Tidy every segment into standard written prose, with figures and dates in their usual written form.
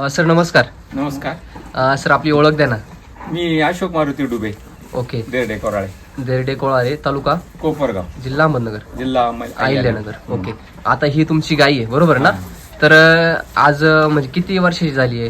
Sir नमस्कार. नमस्कार. Sir आपली ओळख द्या ना. मी अशोक मारुती डुबे, ओके. देरडे कोराळे, देरडे कोळाळे, तालुका कोपरगाव, जिल्हा अहमदनगर, जिल्हा अहिल्यानगर. ओके. आता ही तुमची गाय आहे बरोबर ना? तर आज म्हणजे किती वर्षाची झाली आहे?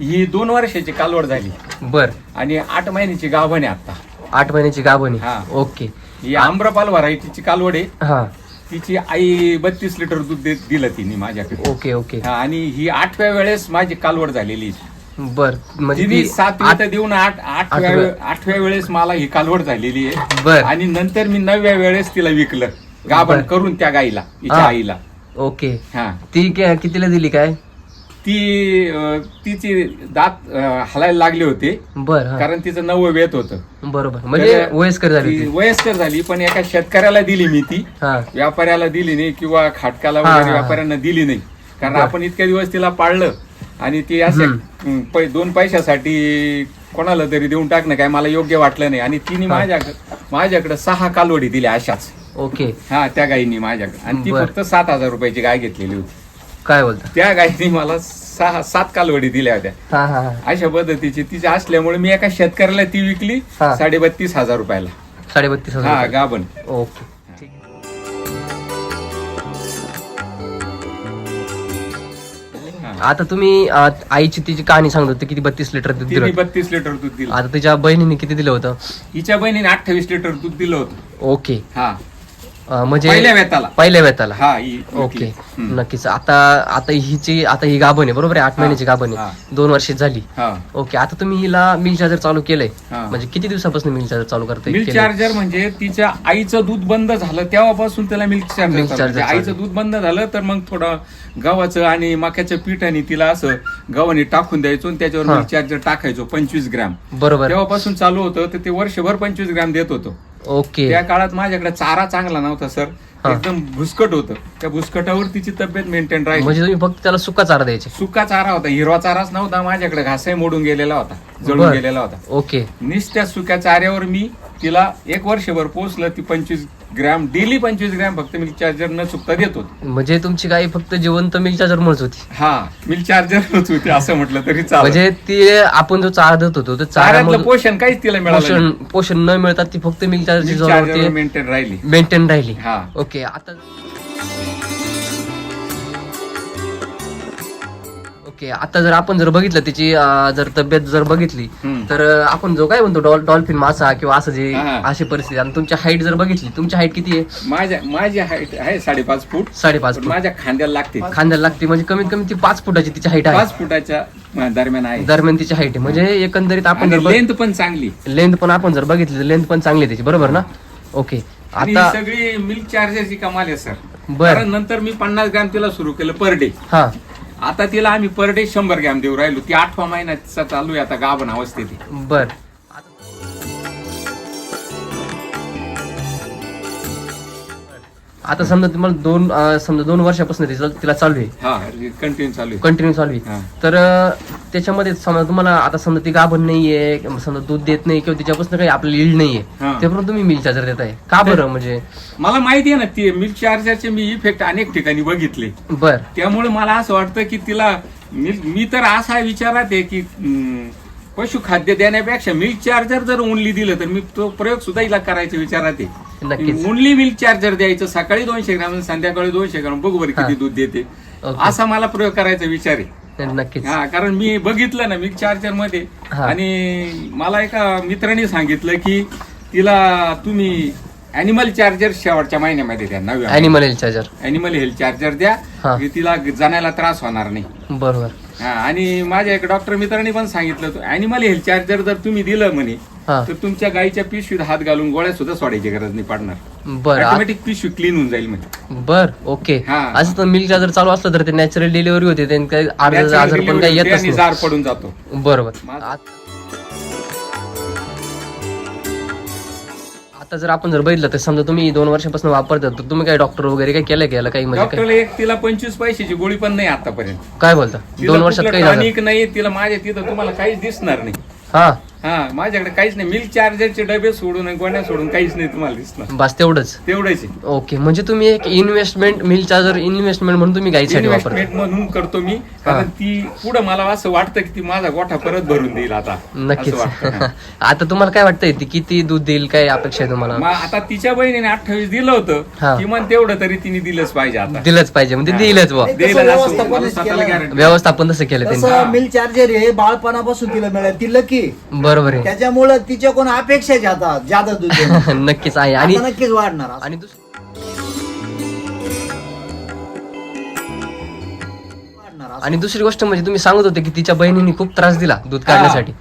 ही 2 वर्षाची कालवड झाली बर. आणि 8 महिन्याची गाभण आहे आता. 8 महिन्याची गाभणी. हा. ओके. ही आम्रपाल व्हरायटीची कालवड आहे. हा. तिची आई 32 लिटर दूध दिलं तिने माझ्याकडे. Okay okay. हा, आणि ही 8व्या वेळेस माझी कालवड झालेली. बर. म्हणजे तिने ती 7 देऊन 8व्या वेळेस मला ही कालवड झालेली आहे. बर. आणि नंतर मी 9व्या वेळेस तिला विकलं गाभण करून त्या गाईला, तिच्या हा. आईला. ओके. हा. ती कितीला दिली काय? तिची दात हलायला लागले होते. बर. हा. कारण तिचं 9वं वेत होतं. बरोबर. म्हणजे वयस्कर झाली ती ती. वयस्कर झाली, पण एका शेतकऱ्याला दिली मी ती. हा. व्यापाऱ्याला दिली नाही किंवा खाटकाला हा, वगैरे हा. व्यापाऱ्यांना दिली नाही. कारण बर. आपण इतक्या दिवस तिला पाळलं आणि ती असं 2 पैशासाठी कोणाला तरी देऊन टाकणं काय मला योग्य वाटलं नाही. आणि तिने माझ्याकडे 6 कालवडी दिल्या अशाच. ओके. हा, त्या गाईनी माझ्याकडे. आणि ती बर. फक्त 7,000 रुपयाची गाय घेतलेली होती. काय बोलता? त्या गायीने मला 7 कालवडी दिल्या होत्या. हा हा हा. अशा पद्धतीची तिची असल्यामुळे मी एका शेतकऱ्याला ती विकली हा. 32,500 रुपयाला. 32,500. हा, गाभण. ओके. ठीक. आता तुम्ही आईची तिची कहाणी सांगत होते किती 32 लिटर दूध दिलं तिने होतं. 32 लिटर दूध दिलं. आता तिच्या बहिणीने किती दिलं होतं? हिच्या बहिणीने 28 लिटर दूध दिलं होतं. ओके. हा, म्हणजे पहिल्या वेताला. पहिल्या वेताला. हा, ही विकली. ओके. हम्म. नक्कीच. आता ही गाभण आहे बरोबर आहे? 8 महिन्याची गाभण हा. आहे, 2 वर्ष झाली. हा. ओके. आता तुम्ही हिला मिल्क चार्जर चालू केलंय, हा. म्हणजे किती दिवसापासून मिल्क चार्जर चालू करताय? मिल्क चार्जर म्हणजे तिच्या आईचं दूध बंद झालं तेव्हापासून त्याला मिल्क चार्जर मिल्क चार्जर आईचं चालू. दूध बंद झालं तर मग थोडं गव्हाचं आणि मक्याच्या पिठाने तिला असं गव्हाने टाकून द्यायचो आणि त्याच्यावर हा. मिल्क चार्जर टाकायचो 25 ग्रॅम. बरोबर. तेव्हापासून चालू होतं तर ते वर्षभर 25 ग्रॅम देत होतो. ओके. त्या काळात माझ्याकडे चारा चांगला नव्हता सर. हा. एकदम भुसकट होतं. त्या भुसकटावर तिची तब्येत मेंटेन राहिली. म्हणजे तुम्ही फक्त त्याला सुका चारा द्यायचे? सुका चारा होता, हिरवा चाराच नव्हता माझ्याकडे. घासाही मोडून गेलेला होता, जळून बर. गेलेला होता. ओके. निस्त्या सुक्या चाऱ्यावर मी तिला 1 वर्षभर पोचलं. ती 25 ग्रॅम डेली 25 ग्रॅम फक्त मिल्क चार्जर न चुकता देत होती. म्हणजे तुमची गाय फक्त जिवंत मिल्क चार्जर म्हणत होती? हा, मिल्क चार्जर होती असं म्हटलं तरी चालेल. म्हणजे ती आपण जो चारा देत होतो चाऱ्यातलं पोषण काहीच तिला मिळालं पोषण न मिळतात ती फक्त मिल्क चार्जर चार्जर मेंटेन राहिली. मेंटेन राहिली. हा. ओके. आता जर आपण बघितलं तिची जर तब्येत जर बघितली तर आपण जो काय म्हणतो डॉल्फिन मासा किंवा असं जे हा. अशी परिस्थिती. आणि तुमची हाईट जर बघितली, तुमची हाईट किती आहे? माझी हाईट आहे 5.5 फूट. 5.5 पण फूट माझ्या खांद्याला लागते. खांद्याला लागते. म्हणजे कमीत कमी ती 5 फुटाची तिची हाईट आहे. 5 फुटाच्या दरम्यान आहे. दरम्यान तिची हाईट आहे. म्हणजे एकंदरीत आपण जर लेंथ पण चांगली. लेंथ पण आपण जर बघितली तर लेंथ पण चांगली आहे त्याची बरोबर ना? ओके. आणि आता ही सगळी मिल्क चार्जरची कमाल आहे सर. बर. कारण नंतर मी 50 ग्रॅम तिला सुरू केलं पर डे. हा. आता तिला आम्ही पर डे 100 ग्रॅम देऊ राहिलो. ती 8व्या महिन्याचा चालू आहे आता, गाभण अवस्थेत आहे. बर. आता समजा तुम्हाला 2 वर्षापासून तिला चालू आहे, हा, कंटिन्यू चालू आहे. कंटिन्यू चालू आहे. हा. तर त्याच्यामध्ये समजा तुम्हाला आता समजा ती गाभण नाहीये, समजा दूध देत नाही किंवा तिच्यापासून काही आपल्याला इल्ड नाहीये, हा. त्याप्रमाणे तुम्ही मिल्क चार्जर देताय का बरं? म्हणजे मला माहिती आहे ना, ती मिल्क चार्जरचे मी इफेक्ट अनेक ठिकाणी बघितले. बर. त्यामुळे मला असं वाटतं की तिला मी तर असा विचारात आहे की पशुखाद्य देण्यापेक्षा मिल्क चार्जर जर ओनली दिलं तर मी तो प्रयोग सुद्धा हिला करायचा विचारात आहे. नक्कीच. ओनली मिल्क चार्जर द्यायचं, सकाळी 200 ग्रॅम आणि संध्याकाळी 200 ग्रॅम, बघू बरं किती दूध देते. ओके. असा मला प्रयोग करायचा विचार आहे. नक्कीच. हा, कारण मी बघितलं ना मिल्क चार्जर मध्ये. हा. आणि मला एका मित्राने सांगितलं की तिला तुम्ही अॅनिमल चार्जर शेवटच्या महिन्यामध्ये द्या. 9व्या animal health charger, animal health charger द्या. हा. की तिला जाण्याला त्रास होणार नाही. बरोबर. हा, आणि माझ्या एक डॉक्टर मित्रांनी पण सांगितलं अॅनिमल हेल्थ चार्जर जर तुम्ही दिलं म्हणे हा. तर तुमच्या गाईच्या पिशवीत हात घालून गोळ्या सुद्धा सोडायची गरज नाही पडणार. बर. ऑटोमॅटिक पिशवी क्लीन होऊन जाईल म्हणजे. बर. ओके. हा. असं तर मिल्क चार्जर चालू असलं तर ते नॅचरल डिलिव्हरी होते, त्यांनी काही Natural आजार पण delivery काही होते येतच आणि नाही. जार पडून जातो. बरोबर. आता जर आपण बघितलं तर समजा तुम्ही 2 वर्षापासून वापरतात तर तुम्ही काय डॉक्टर वगैरे काय केलं गेलं काही म्हणजे डॉक्टरला एक तिला 25 पैशाची गोळी पण नाही आतापर्यंत. काय बोलता? 2 वर्षात काही झालं? टॉनिक नाही तिला. माझ्या तिथं तुम्हाला काहीच दिसणार नाही. हा. हा माझ्याकडे काहीच नाही. मिल्क चार्जरचे डबे सोडून गोण्या सोडून काहीच नाही तुम्हाला दिसणार. बस तेवढंच. तेवढंच आहे. ओके, म्हणजे तुम्ही एक इन्व्हेस्टमेंट मिल्क चार्जर इन्व्हेस्टमेंट म्हणून तुम्ही गाईसाठी वापरता. इन्व्हेस्टमेंट म्हणून करतो मी, कारण ती पुढे मला असं वाटतं की ती माझा गोठा परत भरून देईल आता. नक्कीच. असं वाटतं. हा. आता तुम्हाला काय वाटतंय ती किती दूध देईल, काय अपेक्षा आहे तुम्हाला? मग आता तिच्या बहिणीने 28 दिलं हा. होतं, किमान तेवढं तरी तिने दिलंच पाहिजे आता. दिलंच पाहिजे म्हणजे देईलच बुवा. नाही, देईल तसं असं व्यवस्थापनच मला स्वतःला केलं. guarantee. व्यवस्थापन तसं केलं त्यांनी. तसं मिल्क चार्जर हे बाळपणापासून तिला मिळेल, ती लकी. बरोबर आहे. त्याच्यामुळे तिच्या कोण अपेक्षा जातात ज्यादा दूध देणं. नक्कीच आहे. आणि आता नक्कीच वाढणार. आणि आणि दुसरी गोष्ट म्हणजे तुम्ही सांगत होते की तिच्या बहिणीने खूप त्रास दिला दूध काढण्यासाठी.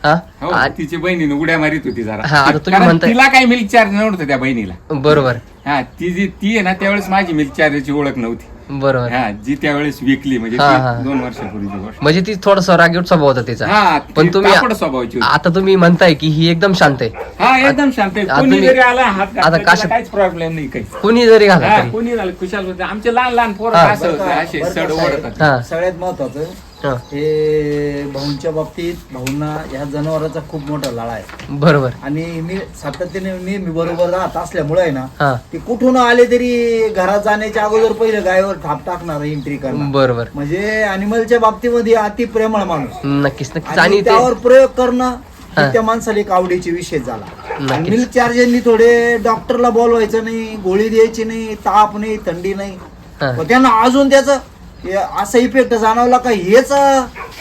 हा हो, तिची बहिणीने उड्या मारित होती जरा. हा, आता तुम्ही कारण म्हणताय- तिला काही मिल्क चार्ज नव्हतं त्या बहिणीला. बरोबर हा, ती आहे ना त्यावेळेस माझी मिल्क चार्जरची ओळख नव्हती. बरोबर. हा, जी त्यावेळेस विकली म्हणजे हा, ती हा. 2 वर्षापूर्वीची गोष्ट. म्हणजे ती थोडासा रागीट स्वभाव होता तिचा. हा, पण ती तुम्ही तापड स्वभावाची होती. आता तुम्ही म्हणताय की ही एकदम शांत आहे. हा, एकदम शांत आहे. आता कोणी तुम्ही- जरी आला हात आता घातला, तिला काशात- काहीच प्रॉब्लेम नाही काही. कुणी जरी घाला हा, तरी. कोणी झालं खुशाल होते. आमचे लहान लहान पोरं हा. असं होते, असे बरं का सड साहेब, ओढतात. हा. सगळ्यात महत्वाचं हा, हे भाऊंच्या बाबतीत भाऊंना ह्या जनावरांचा खूप मोठा लळा आहे. बरोबर. आणि मी सातत्याने नेहमी बरोबर राहत असल्यामुळे आहे ना, हा, ते कुठून आले तरी घरात जाण्याच्या अगोदर पहिले गायवर थाप टाकणार, एंट्री करणार. बरोबर. म्हणजे अॅनिमलच्या बाबतीमध्ये अति प्रेमळ माणूस. नक्कीच नक्कीच. आणि आणि त्यावर प्रयोग करणं हा. हे त्या माणसाला एक आवडीचा विषय झाला. नक्कीच. मिल्क चार्जरनी थोडे डॉक्टरला बोलवायचं नाही, गोळी द्यायची नाही, ताप नाही, थंडी नाही. हा. पण त्यांना अजून त्याचं असा इफेक्ट जाणवला का हेच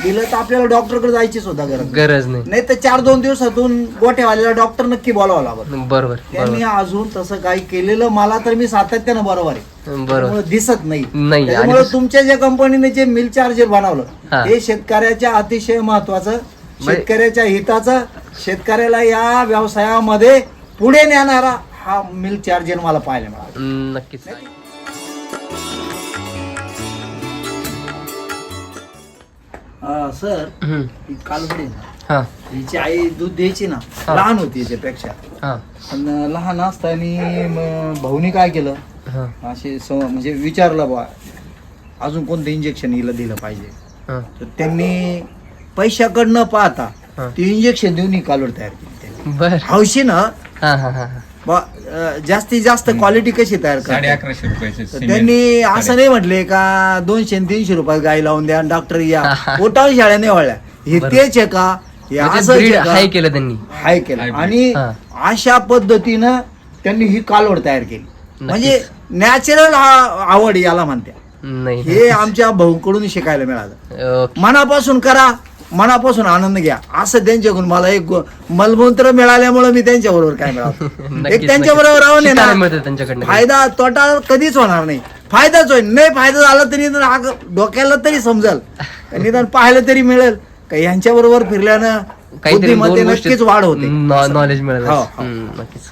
दिलं तर आपल्याला डॉक्टरकडे जायची सुद्धा गरज नाही. नाही तर 4-2 दिवसातून गोठ्यावाल्याला डॉक्टर नक्की बोलावं लागत. बरोबर त्यांनी बरोबर अजून तसं काही केलेलं मला तर मी सातत्यानं बरोबर आहे, बरोबर. त्यामुळे दिसत नाही. नाही. त्यामुळे आणि तुमच्या ज्या कंपनीने जे मिल्क चार्जर हा. बनवलं हे शेतकऱ्याच्या अतिशय महत्वाचं, शेतकऱ्याच्या हिताचं, शेतकऱ्याला या व्यवसायामध्ये पुढे नेणारा हा मिल्क चार्जर मला पाहायला मिळाला. नक्कीच. सर, हम्म. ही कालवडी ना, हा हिची आई दूध द्यायची ना, हा. लहान होती याच्यापेक्षा. हा पण लहान असताना भाऊनी काय केलं, हा असे म्हणजे विचारलं बा अजून कोणतं इंजेक्शन हिला दिलं पाहिजे. हा तर त्यांनी पैशाकडं न पाहता हा. ते इंजेक्शन देऊन ही कालवड तयार केली त्यांनी. बर. हौशी ना हा हा हा बा, जास्तीत जास्त क्वालिटी कशी तयार करतात. 1150 रुपयाचे तर सिमेंट. त्यांनी असं नाही म्हटले का 200-300 रुपयात गाय लावून द्या डॉक्टर या पोटावर शाळ्या नाही वळल्या. हे बरोबर. तेच आहे का, हे म्हणजे असंच breed आहे का? हाय केलं त्यांनी. हाय केलं. Hybrid. आणि हा. अशा पद्धतीनं त्यांनी ही कालवड तयार केली. म्हणजे नॅचरल आवड याला म्हणते. नाही. हे आमच्या भाऊकडून शिकायला मिळालं. ओके. मनापासून करा, मनापासून आनंद घ्या, असं त्यांच्याकडून मला एक मलमूत्र मिळाल्यामुळे मी त्यांच्या बरोबर काय मिळालं नक्कीच, एक त्यांच्या बरोबर नक्कीच. राहून आहे शिकायला ना, मिळतं त्यांच्याकडनं. फायदा तोटा कधीच होणार नाही. फायदाच होईल. नाही फायदा झाला तरी डोक्याला तरी समजेल, निदान पाहायला तरी मिळेल का यांच्या बरोबर फिरल्यानं काहीतरी बुद्धिमत्ते दोन गोष्टी नक्कीच वाढ होते. नॉलेज मिळेल. हो, हो. नक्कीच.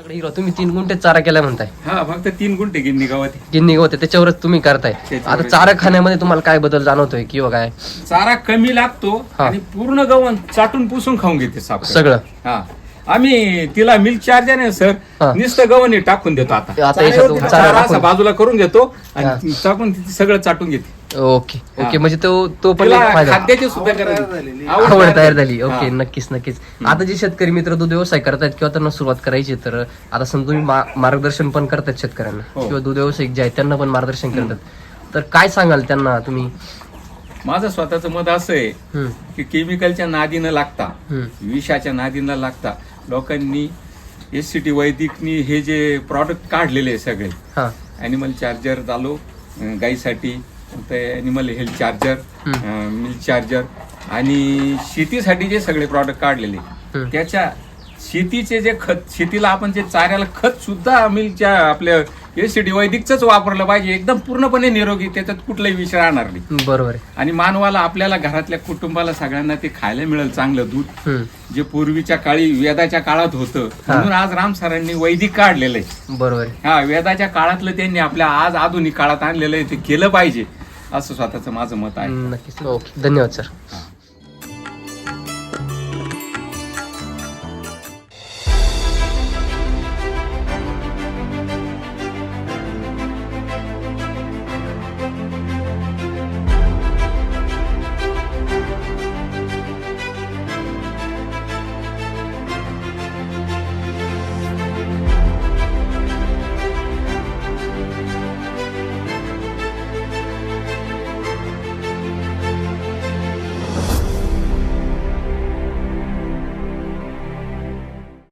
हिरो, तुम्ही 3 गुंठे चारा केलाय म्हणताय, हा, फक्त 3 गुंठे गिन्नी गावात. गिन्नी होते त्याच्यावरच तुम्ही करताय. त्याच्यावरच. आता चारा खाण्यामध्ये तुम्हाला काय बदल जाणवतोय किंवा काय? चारा कमी लागतो हा. आणि पूर्ण गवण चाटून पुसून खाऊन घेते साप. सगळं. हा, आम्ही तिला मिल्क चार्जर आहे सर, हा. नुसतं गव्हाणे टाकून देतो आता. आता याच्यात चारा चारा चारा असा टाकून. बाजूला करून घेतो हा. आणि टाकून ती सगळं चाटून घेते. ओके हा. ओके. म्हणजे तो पण तिला एक फायदा. खाद्याची सुद्धा गरज नाही. आवड तयार झाली. हा. ओके, नक्कीच नक्कीच. आता जे शेतकरी मित्र दूध व्यवसाय करतायत किंवा त्यांना सुरुवात करायची, तर आता समजा तुम्ही मार्गदर्शन पण करतात शेतकऱ्यांना हो. किंवा दूध व्यावसायिक जे आहेत त्यांना पण मार्गदर्शन करतात, तर काय सांगाल त्यांना तुम्ही? माझं स्वतःचं मत असं आहे हम्म, की केमिकलच्या नादी न लागता, हम्म. विषाच्या नादी न लागता लोकांनी SCT वैदिकनी हे जे प्रॉडक्ट काढलेले आहे सगळे, हा ॲनिमल चार्जर झालो गाईसाठी, animal health charger, milk charger आणि शेतीसाठी जे सगळे प्रॉडक्ट काढलेले, हम्म. त्याच्या शेतीचे जे खत, शेतीला आपण जे चाऱ्याला खत सुद्धा मिल्कच्या आपल्या SCT वैदिकच वापरलं पाहिजे. एकदम पूर्णपणे निरोगी, त्याच्यात कुठलाही विष राहणार नाही. बरोबर आहे. आणि मानवाला, आपल्याला घरातल्या कुटुंबाला सगळ्यांना ते खायला मिळेल चांगलं दूध, हम्म, जे पूर्वीच्या काळी वेदाच्या काळात होतं. म्हणून आज राम सरांनी वैदिक काढलेलं आहे. बरोबर आहे. हा, वेदाच्या काळातलं त्यांनी आपल्या आज आधुनिक काळात आणलेलं आहे, ते केलं पाहिजे असं स्वतःचं माझं मत आहे. नक्कीच. ओके, धन्यवाद सर.